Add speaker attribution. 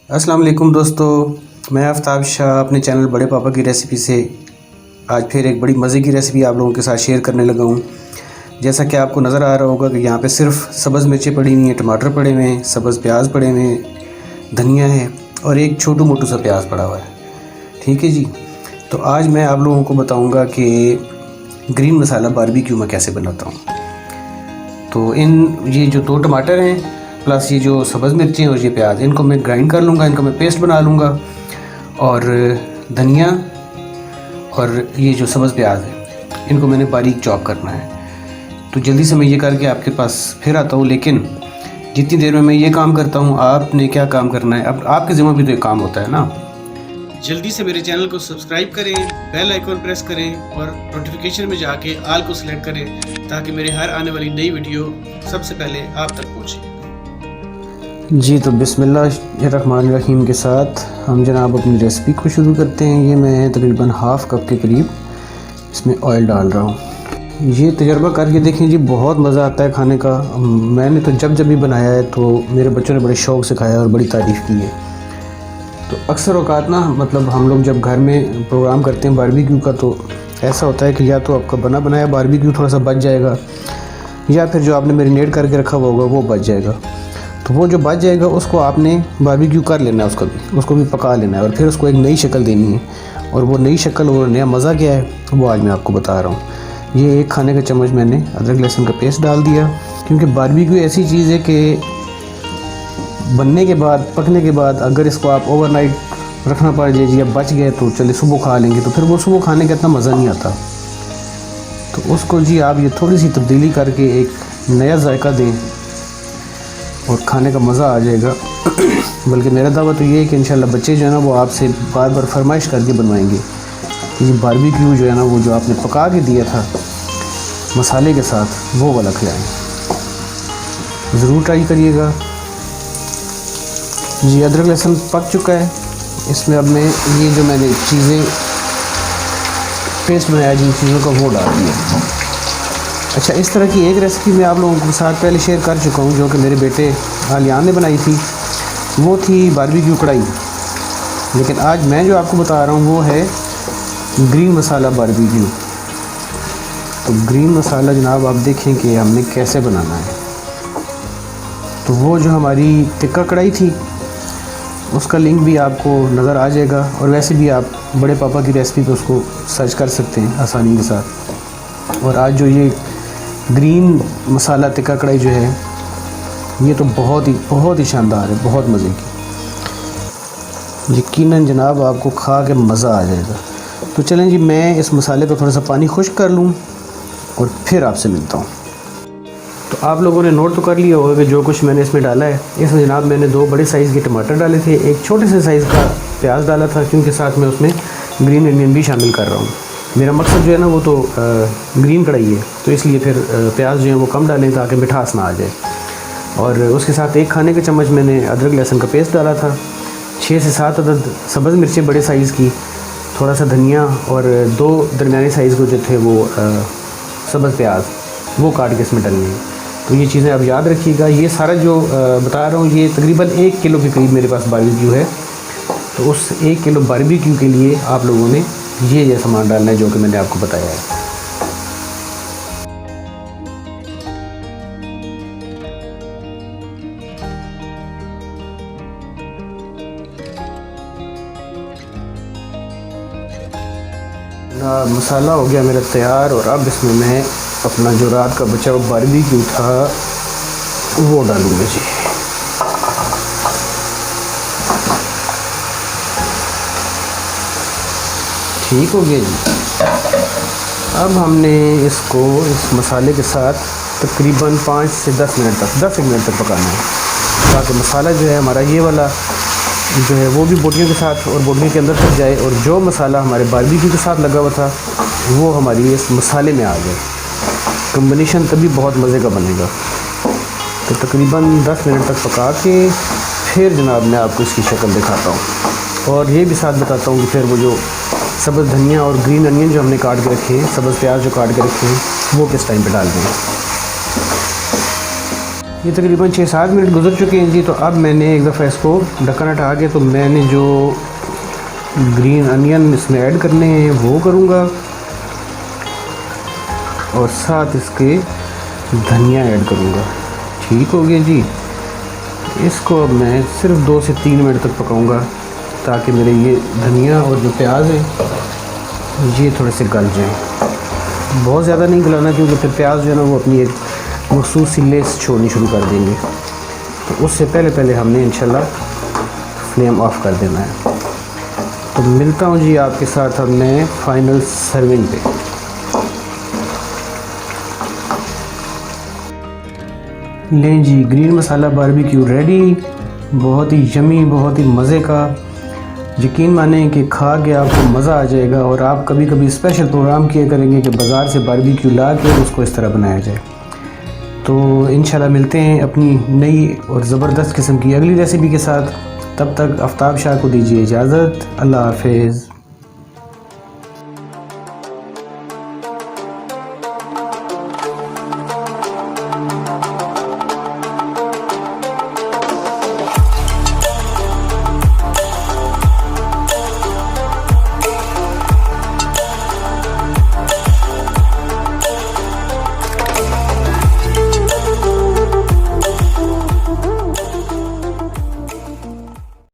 Speaker 1: अस्सलाम वालेकुम दोस्तों, मैं आफ्ताब शाह अपने चैनल बड़े पापा की रेसिपी से आज फिर एक बड़ी मज़े की रेसिपी आप लोगों के साथ शेयर करने लगा हूँ। जैसा कि आपको नज़र आ रहा होगा कि यहाँ पे सिर्फ सब्ज़ मिर्चें पड़ी हुई हैं, टमाटर पड़े हुए हैं, सब्ज़ प्याज पड़े हुए हैं, धनिया है और एक छोटू मोटू सा प्याज पड़ा हुआ है। ठीक है जी। तो आज मैं आप लोगों को बताऊँगा कि ग्रीन मसाला बारबेक्यू मैं कैसे बनाता हूँ। तो ये जो 2 टमाटर हैं प्लस ये जो सब्ज़ मिर्चें और ये प्याज, इनको मैं ग्राइंड कर लूँगा, इनका मैं पेस्ट बना लूँगा। और धनिया और ये जो सब्ज़ प्याज है इनको मैंने बारीक चॉप करना है। तो जल्दी से मैं ये करके आपके पास फिर आता हूँ, लेकिन जितनी देर में मैं ये काम करता हूँ आपने क्या काम करना है, अब आपके ज़िम्मे भी तो एक काम होता है ना। जल्दी से मेरे चैनल को सब्सक्राइब करें, बेल आइकन प्रेस करें और नोटिफिकेशन में जाके ऑल को सिलेक्ट करें ताकि मेरे हर आने वाली नई वीडियो सबसे पहले आप तक पहुँचे। जी, तो बिस्मिल्लाहिर्रहमानिर्रहीम के साथ हम जनाब अपनी रेसिपी को शुरू करते हैं। ये मैं तकरीबन हाफ़ कप के करीब इसमें ऑयल डाल रहा हूँ। ये तजर्बा करके देखें जी, बहुत मज़ा आता है खाने का। मैंने तो जब भी बनाया है तो मेरे बच्चों ने बड़े शौक़ से खाया और बड़ी तारीफ़ की है। तो अक्सर औक़ात ना, मतलब हम लोग जब घर में प्रोग्राम करते हैं बारबेक्यू का, तो ऐसा होता है कि या तो आपका बना बनाया बारबेक्यू थोड़ा सा बच जाएगा, या फिर जो आपने मैरिनेट करके रखा हुआ होगा वो बच जाएगा। तो वो जो बच जाएगा उसको आपने बारबेक्यू कर लेना है, उसको भी पका लेना है और फिर उसको एक नई शक्ल देनी है। और वो नई शक्ल और नया मज़ा क्या है वो आज मैं आपको बता रहा हूँ। ये 1 खाने का चम्मच मैंने अदरक लहसुन का पेस्ट डाल दिया, क्योंकि बारबेक्यू ऐसी चीज़ है कि बनने के बाद, पकने के बाद अगर इसको आप ओवरनाइट रखना पड़ जाए जी, अब बच गए तो चलिए सुबह खा लेंगे, तो फिर वो सुबह खाने का इतना मज़ा नहीं आता। तो उसको जी आप ये थोड़ी सी तब्दीली करके एक नया जायका दें और खाने का मज़ा आ जाएगा। बल्कि मेरा दावा तो ये है कि इंशाल्लाह बच्चे जो है ना वो आपसे बार बार फरमाइश करके बनवाएंगे कि ये बारबेक्यू जो है ना, वो जो आपने पका के दिया था मसाले के साथ, वो वाला खिलाएँ। ज़रूर ट्राई करिएगा जी। अदरक लहसुन पक चुका है, इसमें अब मैं ये जो मैंने चीज़ें पेस्ट बनाया जिन चीज़ों का, वो डाल दिया। अच्छा, इस तरह की एक रेसिपी मैं आप लोगों के साथ पहले शेयर कर चुका हूँ, जो कि मेरे बेटे आलियान ने बनाई थी। वो थी बारबेक्यू कढ़ाई। लेकिन आज मैं जो आपको बता रहा हूँ वो है ग्रीन मसाला बारबेक्यू। तो ग्रीन मसाला जनाब आप देखें कि हमने कैसे बनाना है। तो वो जो हमारी टिक्का कढ़ाई थी उसका लिंक भी आपको नज़र आ जाएगा, और वैसे भी आप बड़े पापा की रेसिपी पे उसको सर्च कर सकते हैं आसानी के साथ। और आज जो ये ग्रीन मसाला टिक्का कढ़ाई जो है, ये तो बहुत ही शानदार है, बहुत मज़े की। यकीनन जनाब आपको खा के मज़ा आ जाएगा। तो चलें जी, मैं इस मसाले को थोड़ा सा पानी खुश्क कर लूँ और फिर आपसे मिलता हूँ। तो आप लोगों ने नोट तो कर लिया होगा कि जो कुछ मैंने इसमें डाला है। इसमें जनाब मैंने 2 बड़े साइज़ के टमाटर डाले थे, एक छोटे से साइज़ का प्याज डाला था, क्योंकि साथ में उसमें ग्रीन अनियन भी शामिल कर रहा हूँ। मेरा मकसद जो है ना वो तो ग्रीन कढ़ाई है, तो इसलिए फिर प्याज जो है वो कम डालें ताकि मिठास ना आ जाए। और उसके साथ 1 खाने का चम्मच मैंने अदरक लहसुन का पेस्ट डाला था, 6 से 7 अदद सब्ज़ मिर्चें बड़े साइज़ की, थोड़ा सा धनिया और 2 दरमियाने साइज़ को जो थे वो सब्ज़ प्याज वो काट के इसमें डालनी है। तो ये चीज़ें आप याद रखिएगा। ये सारा जो बता रहा हूँ ये तकरीबन 1 किलो के करीब मेरे पास बारबेक्यू है। तो उस 1 किलो बारबेक्यू के लिए आप लोगों ने ये सामान डालना है जो कि मैंने आपको बताया है। मसाला हो गया मेरा तैयार, और अब इसमें मैं अपना जो रात का बचा हुआ बारबेक्यू था वो डालूँगा जी। ठीक हो गया जी। अब हमने इसको इस मसाले के साथ तकरीबन 5 से 10 मिनट तक, 10 मिनट तक पकाना है, ताकि मसाला जो है हमारा ये वाला जो है वो भी बोटियों के साथ और बोटियों के अंदर तक जाए, और जो मसाला हमारे बारबेक्यू के साथ लगा हुआ था वो हमारी इस मसाले में आ जाए। कम्बिनेशन तभी बहुत मज़े का बनेगा। तो तकरीबन 10 मिनट तक पका के फिर जनाब मैं आपको इसकी शक्ल दिखाता हूँ, और ये भी साथ बताता हूँ कि फिर वो जो सब्ज़ धनिया और ग्रीन अनियन जो हमने काट के रखे हैं, सब्ज़ प्याज जो काट के रखे हैं, वो किस टाइम पे डाल दें। ये तकरीबन 6-7 मिनट गुजर चुके हैं जी। तो अब मैंने एक दफ़ा इसको ढक्कन हटा के तो मैंने जो ग्रीन अनियन इसमें ऐड करने हैं वो करूँगा और साथ इसके धनिया ऐड करूँगा। ठीक हो गया जी। इसको अब मैं सिर्फ 2 से 3 मिनट तक पकाऊँगा ताकि मेरे ये धनिया और जो प्याज हैं ये थोड़े से गल जाएं। बहुत ज़्यादा नहीं गलाना क्योंकि फिर प्याज जो है ना वो अपनी एक मखसूस सी लेस छोड़नी शुरू कर देंगे। तो उससे पहले हमने इंशाल्लाह फ्लेम ऑफ कर देना है। तो मिलता हूँ जी आपके साथ अब मैं फ़ाइनल सर्विंग पे। लें जी, ग्रीन मसाला बारबेक्यू रेडी। बहुत ही यमी, बहुत ही मज़े का। यकीन माने कि खा के आपको मज़ा आ जाएगा। और आप कभी कभी स्पेशल प्रोग्राम किया करेंगे कि बाज़ार से बारबेक्यू ला के उसको इस तरह बनाया जाए। तो इंशाल्लाह मिलते हैं अपनी नई और ज़बरदस्त किस्म की अगली रेसिपी के साथ। तब तक आफ्ताब शाह को दीजिए इजाज़त। अल्लाह हाफ़िज़।